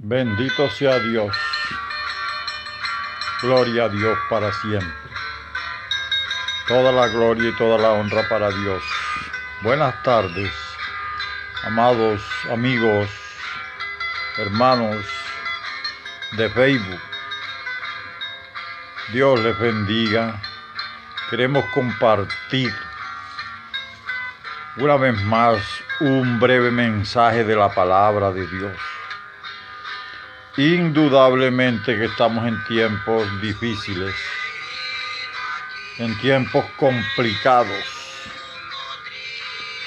Bendito sea Dios. Gloria a Dios para siempre. Toda la gloria y toda la honra para Dios. Buenas tardes, amados amigos, hermanos de Facebook. Dios les bendiga. Queremos compartir una vez más un breve mensaje de la palabra de Dios. Indudablemente que estamos en tiempos difíciles, en tiempos complicados.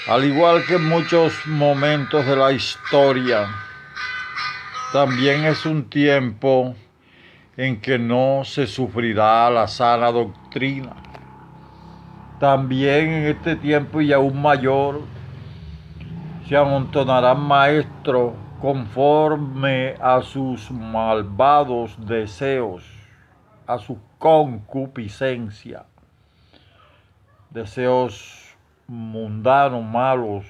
Al igual que en muchos momentos de la historia, también es un tiempo en que no se sufrirá la sana doctrina. También en este tiempo y aún mayor se amontonarán maestros conforme a sus malvados deseos, a su concupiscencia, deseos mundanos, malos,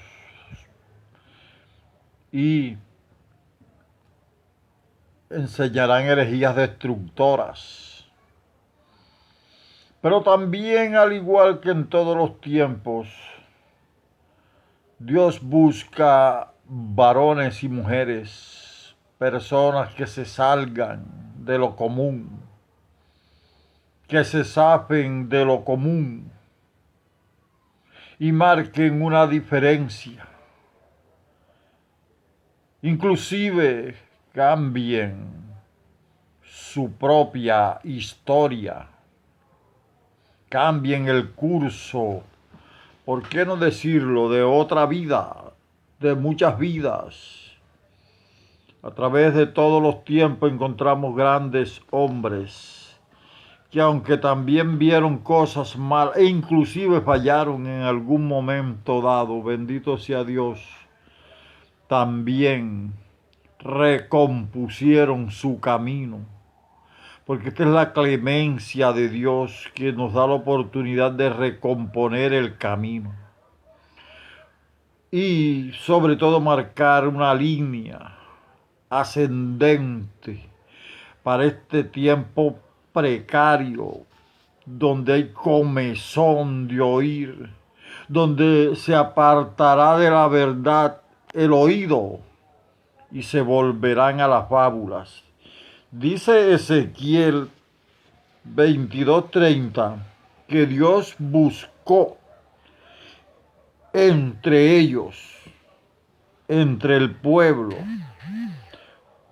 y enseñarán herejías destructoras. Pero también, al igual que en todos los tiempos, Dios busca varones y mujeres, personas que se salgan de lo común, que se zafen de lo común y marquen una diferencia. Inclusive cambien su propia historia, cambien el curso, ¿por qué no decirlo?, de otra vida, de muchas vidas. A través de todos los tiempos encontramos grandes hombres que, aunque también vieron cosas malas e inclusive fallaron en algún momento dado, bendito sea Dios, también recompusieron su camino. Porque esta es la clemencia de Dios, que nos da la oportunidad de recomponer el camino. Y sobre todo marcar una línea ascendente para este tiempo precario, donde hay comezón de oír, donde se apartará de la verdad el oído y se volverán a las fábulas. Dice Ezequiel 22:30 que Dios buscó entre ellos, entre el pueblo,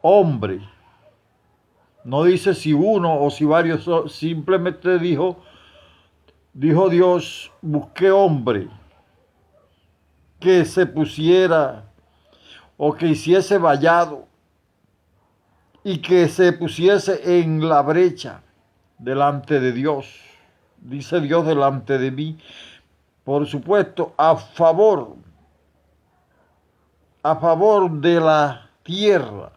hombre. No dice si uno o si varios, simplemente dijo Dios, busqué hombre que se pusiera o que hiciese vallado y que se pusiese en la brecha delante de Dios. Dice Dios, delante de mí, por supuesto, a favor de la tierra,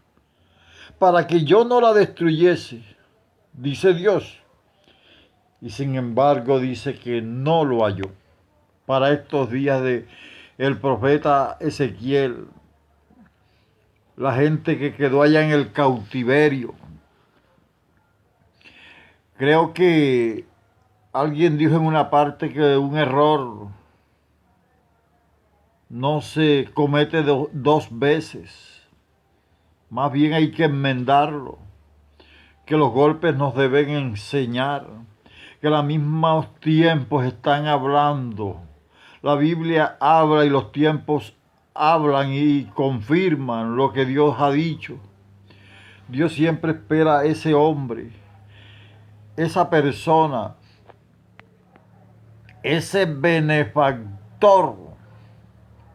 para que yo no la destruyese, dice Dios. Y sin embargo dice que no lo halló. Para estos días de el profeta Ezequiel, la gente que quedó allá en el cautiverio. Creo que alguien dijo en una parte que un error no se comete dos veces. Más bien hay que enmendarlo. Que los golpes nos deben enseñar. Que los mismos tiempos están hablando. La Biblia habla y los tiempos hablan y confirman lo que Dios ha dicho. Dios siempre espera a ese hombre, esa persona, ese benefactor,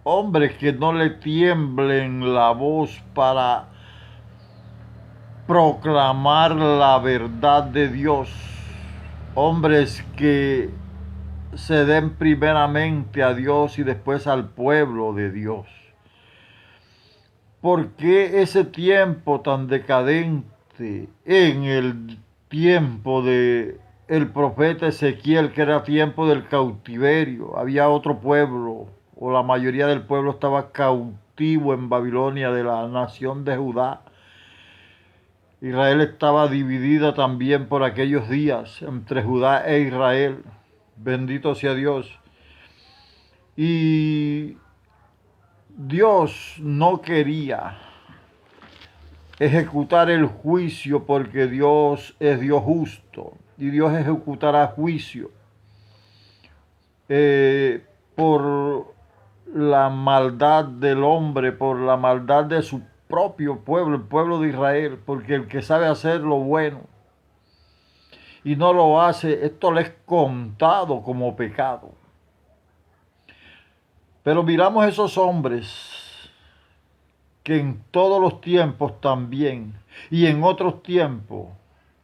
hombres que no le tiemblen la voz para proclamar la verdad de Dios, hombres que se den primeramente a Dios y después al pueblo de Dios. ¿Por qué ese tiempo tan decadente en el tiempo de el profeta Ezequiel, que era tiempo del cautiverio? Había otro pueblo, o la mayoría del pueblo estaba cautivo en Babilonia, de la nación de Judá. Israel estaba dividida también por aquellos días entre Judá e Israel. Bendito sea Dios. Y Dios no quería ejecutar el juicio porque Dios es Dios justo y Dios ejecutará juicio por la maldad del hombre, por la maldad de su propio pueblo, el pueblo de Israel, porque el que sabe hacer lo bueno y no lo hace, esto le es contado como pecado. Pero miramos esos hombres que en todos los tiempos también y en otros tiempos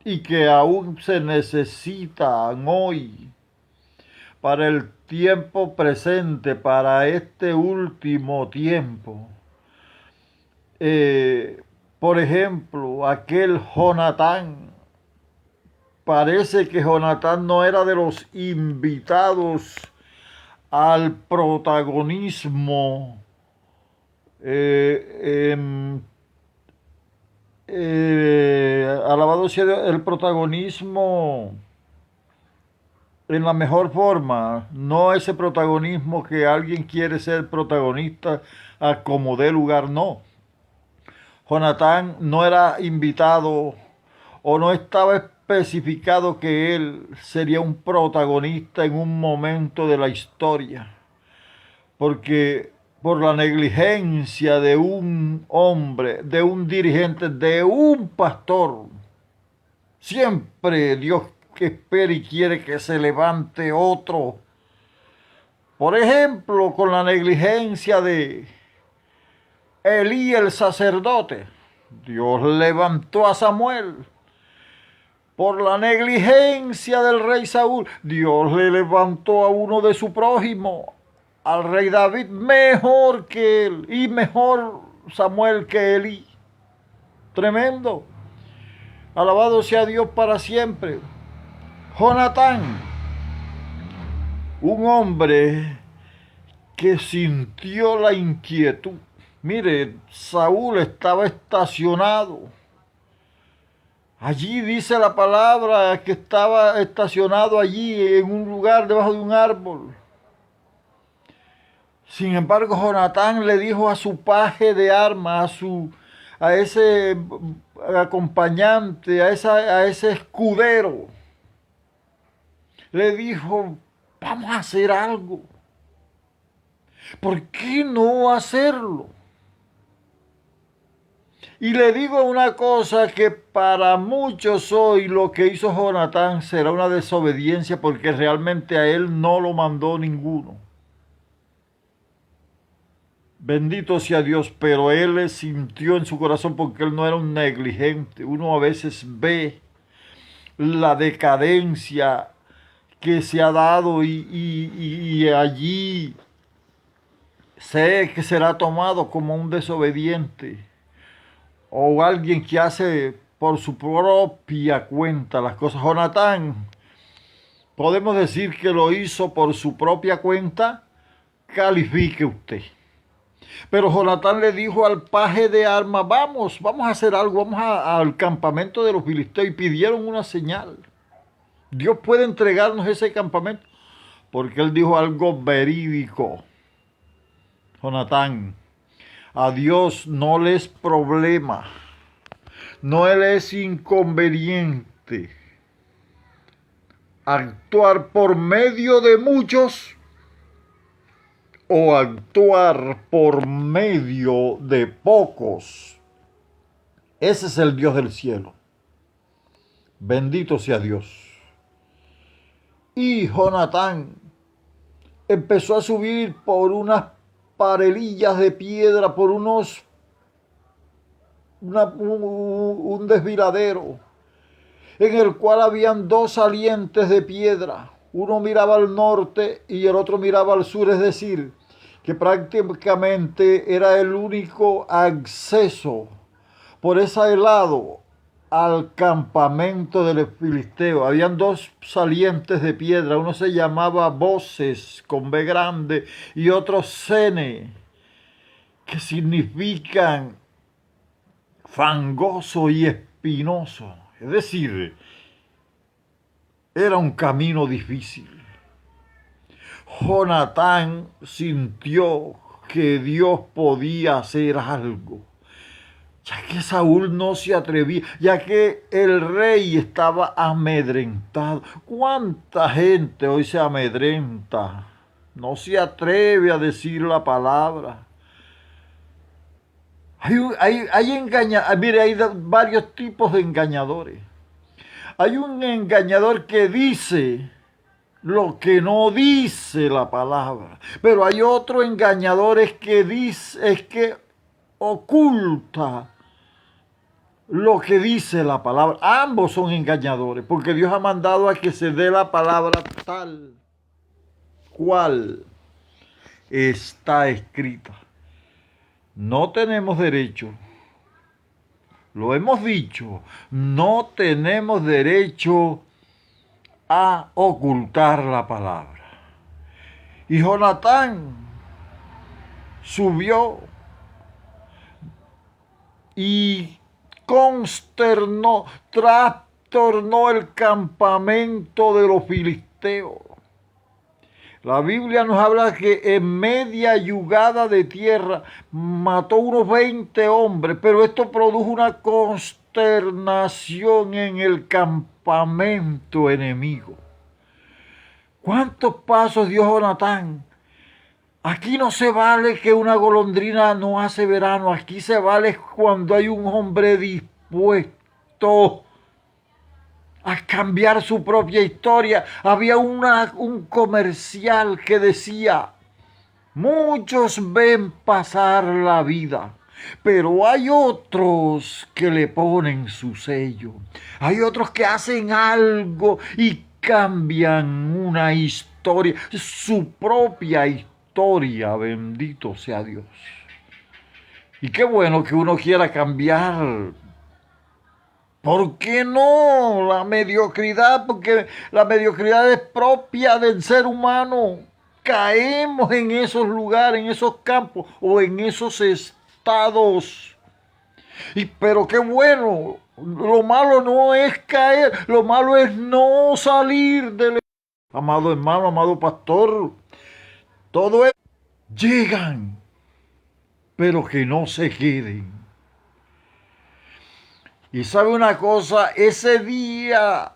y que aún se necesitan hoy para el tiempo presente, para este último tiempo. Por ejemplo, aquel Jonatán, parece que Jonatán no era de los invitados al protagonismo alabado sea Dios, el protagonismo en la mejor forma, no ese protagonismo que alguien quiere ser protagonista a como dé lugar, no. Jonatán no era invitado o no estaba especificado que él sería un protagonista en un momento de la historia, porque por la negligencia de un hombre, de un dirigente, de un pastor, siempre Dios que espera y quiere que se levante otro. Por ejemplo, con la negligencia de Elí el sacerdote, Dios levantó a Samuel. Por la negligencia del rey Saúl, Dios le levantó a uno de su prójimo, al rey David, mejor que él y mejor Samuel que Elí. Tremendo. Alabado sea Dios para siempre. Jonatán, un hombre que sintió la inquietud. Mire, Saúl estaba estacionado. Allí dice la palabra que estaba estacionado allí en un lugar debajo de un árbol. Sin embargo, Jonatán le dijo a su paje de armas, a ese acompañante, a ese escudero, le dijo, vamos a hacer algo. ¿Por qué no hacerlo? Y le digo una cosa que para muchos hoy lo que hizo Jonatán será una desobediencia porque realmente a él no lo mandó ninguno. Bendito sea Dios, pero él le sintió en su corazón porque él no era un negligente. Uno a veces ve la decadencia que se ha dado y allí sé que será tomado como un desobediente o alguien que hace por su propia cuenta las cosas. Jonatán, podemos decir que lo hizo por su propia cuenta, califique usted. Pero Jonatán le dijo al paje de armas, vamos a hacer algo, al campamento de los filisteos y pidieron una señal. Dios puede entregarnos ese campamento porque él dijo algo verídico. Jonatán, a Dios no le es problema, no le es inconveniente actuar por medio de muchos o actuar por medio de pocos. Ese es el Dios del cielo. Bendito sea Dios. Y Jonatán empezó a subir por unas parelillas de piedra, por un desfiladero, en el cual habían dos salientes de piedra. Uno miraba al norte y el otro miraba al sur, es decir, que prácticamente era el único acceso por ese lado al campamento del filisteo. Habían dos salientes de piedra, uno se llamaba Boses con B grande y otro Sene, que significan fangoso y espinoso. Es decir, era un camino difícil. Jonatán sintió que Dios podía hacer algo, ya que Saúl no se atrevía, ya que el rey estaba amedrentado. ¿Cuánta gente hoy se amedrenta? No se atreve a decir la palabra. Mire, hay varios tipos de engañadores. Hay un engañador que dice lo que no dice la palabra, pero hay otro engañador es que oculta lo que dice la palabra. Ambos son engañadores, porque Dios ha mandado a que se dé la palabra tal cual está escrita. No tenemos derecho, lo hemos dicho, no tenemos derecho a ocultar la palabra. Y Jonatán subió y trastornó el campamento de los filisteos. La Biblia nos habla que en media yugada de tierra mató unos 20 hombres, pero esto produjo una consternación en el campamento enemigo. ¿Cuántos pasos dio Jonatán? Aquí no se vale que una golondrina no hace verano, aquí se vale cuando hay un hombre dispuesto a cambiar su propia historia. Había un comercial que decía, muchos ven pasar la vida, pero hay otros que le ponen su sello. Hay otros que hacen algo y cambian una historia, su propia historia, bendito sea Dios. Y qué bueno que uno quiera cambiar. ¿Por qué no? La mediocridad, porque la mediocridad es propia del ser humano. Caemos en esos lugares, en esos campos o en esos estados. Pero qué bueno, lo malo no es caer, lo malo es no salir del... Amado hermano, amado pastor, todo es... Llegan, pero que no se queden. Y sabe una cosa, ese día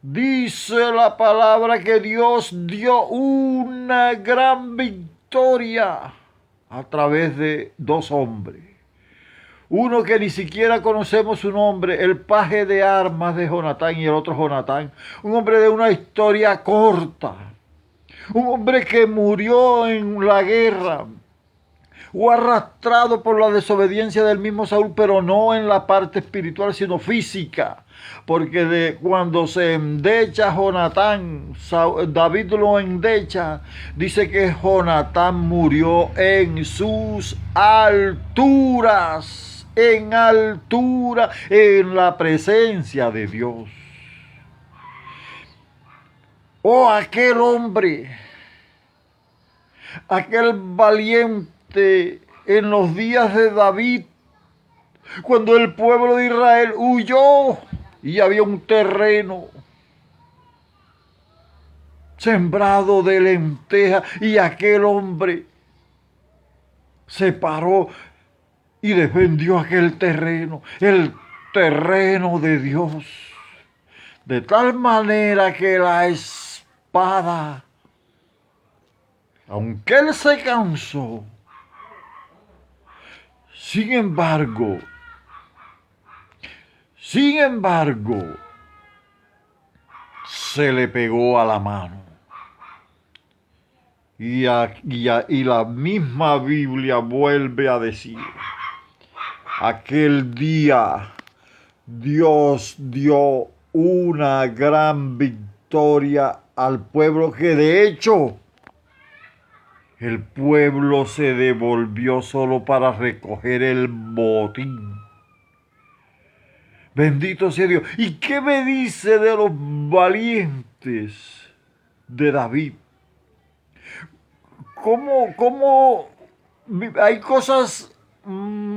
dice la palabra que Dios dio una gran victoria a través de dos hombres. Uno que ni siquiera conocemos su nombre, el paje de armas de Jonatán, y el otro Jonatán. Un hombre de una historia corta. Un hombre que murió en la guerra o arrastrado por la desobediencia del mismo Saúl, pero no en la parte espiritual, sino física. Porque cuando se endecha Jonatán, David lo endecha, dice que Jonatán murió en sus alturas, en la presencia de Dios. Oh, aquel hombre, aquel valiente en los días de David, cuando el pueblo de Israel huyó y había un terreno sembrado de lentejas, y aquel hombre se paró y defendió aquel terreno, el terreno de Dios, de tal manera que la espada, aunque él se cansó, sin embargo, se le pegó a la mano. Y la misma Biblia vuelve a decir, aquel día Dios dio una gran victoria al pueblo, que de hecho el pueblo se devolvió solo para recoger el botín. Bendito sea Dios. ¿Y qué me dice de los valientes de David? ¿Cómo hay cosas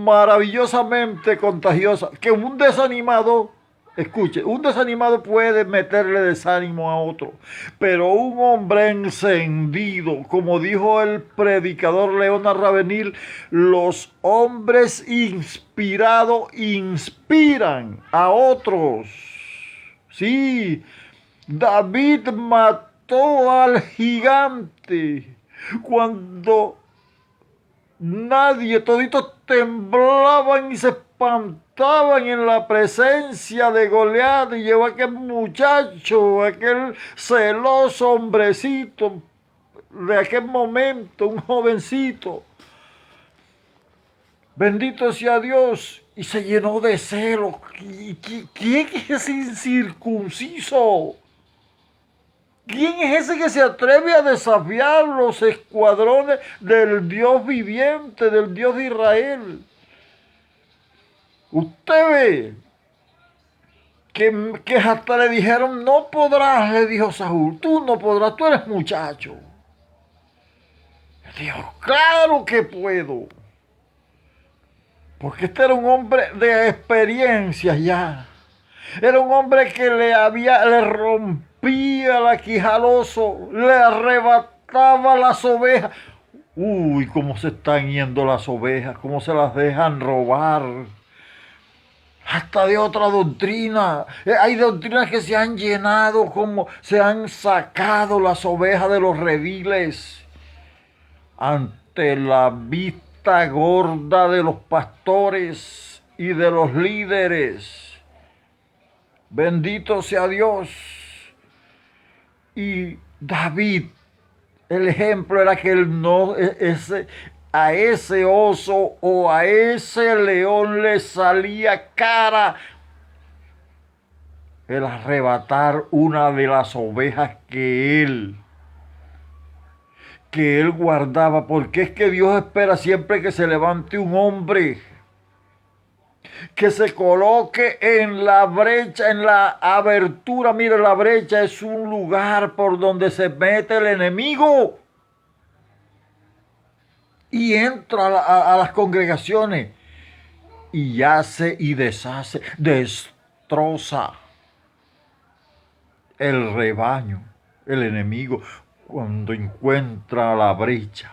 maravillosamente contagiosa, que un desanimado, escuche, un desanimado puede meterle desánimo a otro, pero un hombre encendido, como dijo el predicador Leonard Ravenil, los hombres inspirados inspiran a otros. Sí, David mató al gigante cuando nadie, toditos temblaban y se espantaban en la presencia de Goliat, y llegó aquel muchacho, aquel celoso hombrecito de aquel momento, un jovencito. Bendito sea Dios, y se llenó de celo. ¿Quién es ese incircunciso? ¿Quién es ese que se atreve a desafiar los escuadrones del Dios viviente, del Dios de Israel? Usted ve que hasta le dijeron, no podrás, le dijo Saúl, tú no podrás, tú eres muchacho. Le dijo, claro que puedo. Porque este era un hombre de experiencia ya. Era un hombre que le rompía la quijada al oso, le arrebataba las ovejas. Uy, cómo se están yendo las ovejas, cómo se las dejan robar. Hasta de otra doctrina. Hay doctrinas que se han llenado, como se han sacado las ovejas de los rediles ante la vista gorda de los pastores y de los líderes. Bendito sea Dios. Y David, el ejemplo era que él no, a ese oso o a ese león le salía cara el arrebatar una de las ovejas que él guardaba, porque es que Dios espera siempre que se levante un hombre que se coloque en la brecha, en la abertura. Mire, la brecha es un lugar por donde se mete el enemigo y entra a las congregaciones y hace y deshace, destroza el rebaño, el enemigo, cuando encuentra la brecha.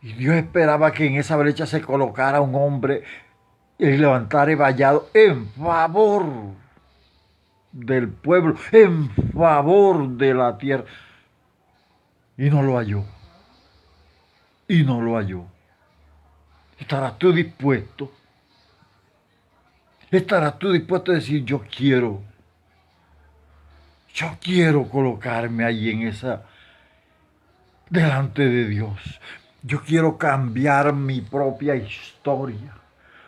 Y Dios esperaba que en esa brecha se colocara un hombre y levantara vallado en favor del pueblo, en favor de la tierra. Y no lo halló. Y no lo halló. ¿Estarás tú dispuesto? ¿Estarás tú dispuesto a decir, yo quiero colocarme ahí en esa, delante de Dios? Yo quiero cambiar mi propia historia.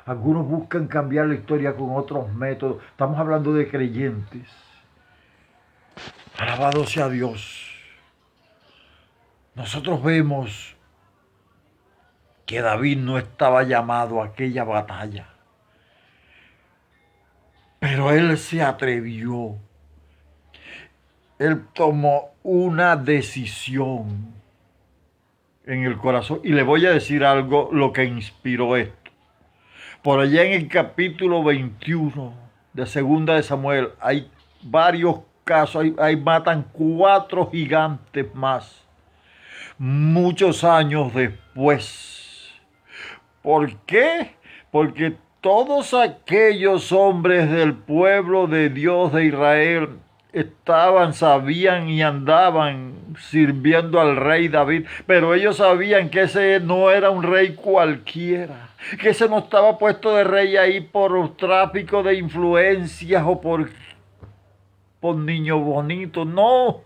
Algunos buscan cambiar la historia con otros métodos. Estamos hablando de creyentes. Alabado sea Dios. Nosotros vemos que David no estaba llamado a aquella batalla, pero él se atrevió. Él tomó una decisión en el corazón. Y le voy a decir algo, lo que inspiró esto. Por allá en el capítulo 21 de Segunda de Samuel hay varios casos, ahí matan 4 gigantes más, muchos años después. ¿Por qué? Porque todos aquellos hombres del pueblo de Dios de Israel sabían y andaban sirviendo al rey David, pero ellos sabían que ese no era un rey cualquiera, que ese no estaba puesto de rey ahí por tráfico de influencias o por niño bonito, no,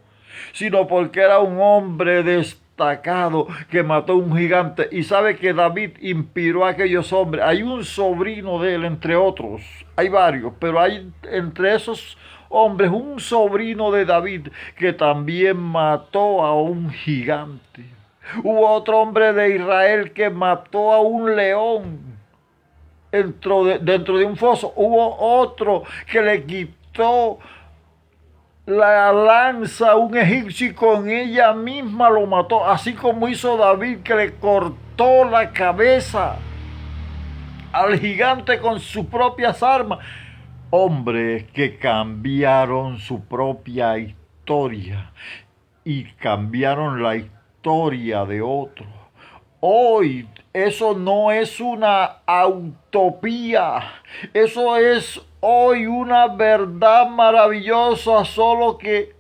sino porque era un hombre destacado que mató a un gigante. Y sabe que David inspiró a aquellos hombres. Hay un sobrino de él, entre otros, hay varios, pero hay entre esos hombres un sobrino de David que también mató a un gigante. Hubo otro hombre de Israel que mató a un león dentro de un foso. Hubo otro que le quitó la lanza a un egipcio y con ella misma lo mató, así como hizo David, que le cortó la cabeza al gigante con sus propias armas. Hombres que cambiaron su propia historia y cambiaron la historia de otros. Hoy eso no es una utopía, eso es hoy una verdad maravillosa, solo que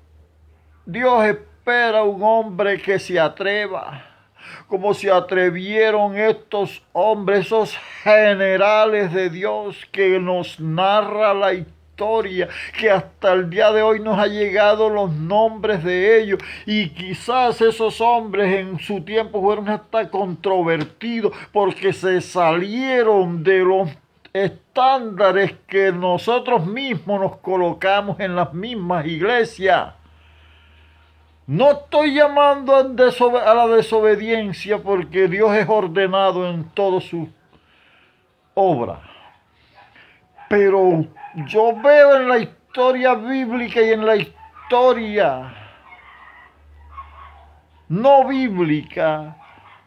Dios espera un hombre que se atreva, como se atrevieron estos hombres, esos generales de Dios que nos narra la historia, que hasta el día de hoy nos ha llegado los nombres de ellos, y quizás esos hombres en su tiempo fueron hasta controvertidos porque se salieron de los estándares que nosotros mismos nos colocamos en las mismas iglesias. No estoy llamando a la desobediencia porque Dios es ordenado en toda su obra. Pero yo veo en la historia bíblica y en la historia no bíblica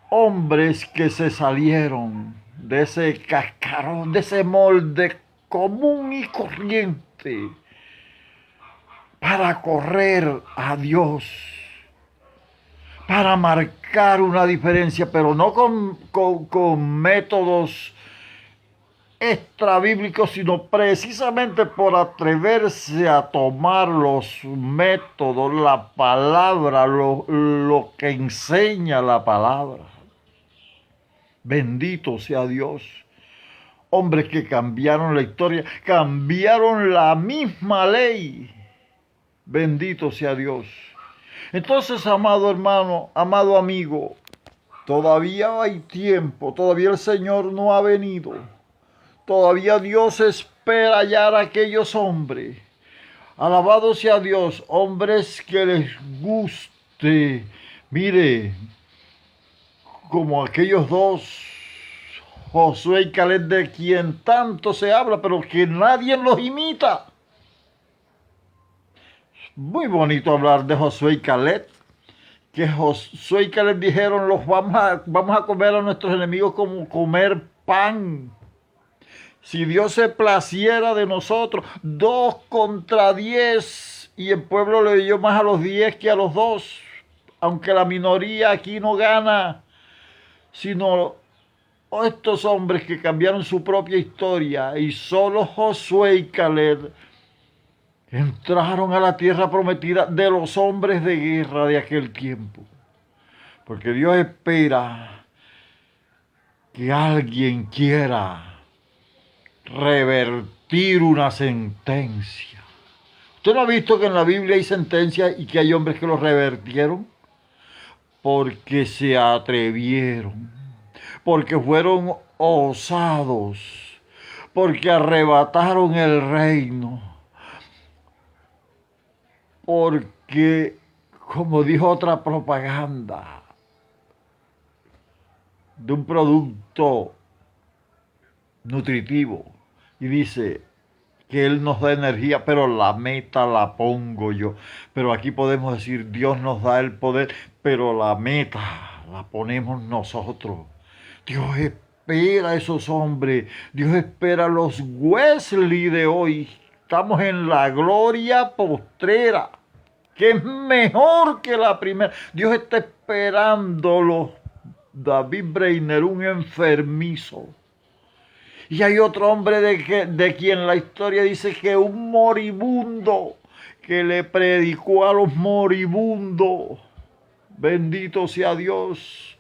hombres que se salieron de ese cascarón, de ese molde común y corriente para correr a Dios, para marcar una diferencia, pero no con métodos extrabíblicos, sino precisamente por atreverse a tomar los métodos, la palabra, lo que enseña la palabra. Bendito sea Dios. Hombres que cambiaron la historia, cambiaron la misma ley. Bendito sea Dios. Entonces, amado hermano, amado amigo, todavía hay tiempo, todavía el Señor no ha venido. Todavía Dios espera hallar a aquellos hombres. Alabado sea Dios, hombres que les guste. Mire, como aquellos dos, Josué y Caleb, de quien tanto se habla, pero que nadie los imita. Muy bonito hablar de Josué y Caleb, que Josué y Caleb dijeron, vamos a comer a nuestros enemigos como comer pan. Si Dios se placiera de nosotros, 2 contra 10, y el pueblo le dio más a los 10 que a los 2, aunque la minoría aquí no gana, sino estos hombres que cambiaron su propia historia, y solo Josué y Caleb entraron a la tierra prometida de los hombres de guerra de aquel tiempo. Porque Dios espera que alguien quiera revertir una sentencia. ¿Usted no ha visto que en la Biblia hay sentencias y que hay hombres que lo revertieron? Porque se atrevieron, porque fueron osados, porque arrebataron el reino, porque, como dijo otra propaganda de un producto nutritivo, y dice que Él nos da energía, pero la meta la pongo yo. Pero aquí podemos decir, Dios nos da el poder, pero la meta la ponemos nosotros. Dios espera a esos hombres, Dios espera a los Wesley de hoy. Estamos en la gloria postrera, que es mejor que la primera. Dios está esperando los David Breiner, un enfermizo. Y hay otro hombre de quien la historia dice que un moribundo que le predicó a los moribundos. Bendito sea Dios.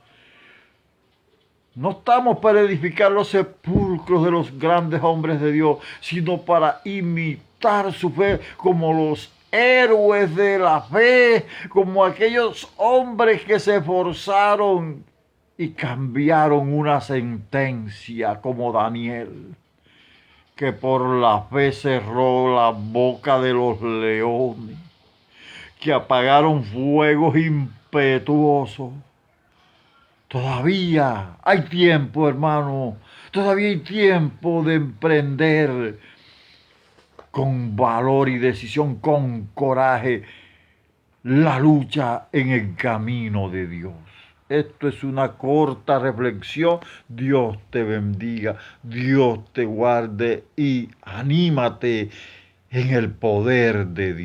No estamos para edificar los sepulcros de los grandes hombres de Dios, sino para imitar su fe como los héroes de la fe, como aquellos hombres que se esforzaron y cambiaron una sentencia, como Daniel, que por la fe cerró la boca de los leones, que apagaron fuegos impetuosos. Todavía hay tiempo, hermano, todavía hay tiempo de emprender con valor y decisión, con coraje, la lucha en el camino de Dios. Esto es una corta reflexión. Dios te bendiga, Dios te guarde y anímate en el poder de Dios.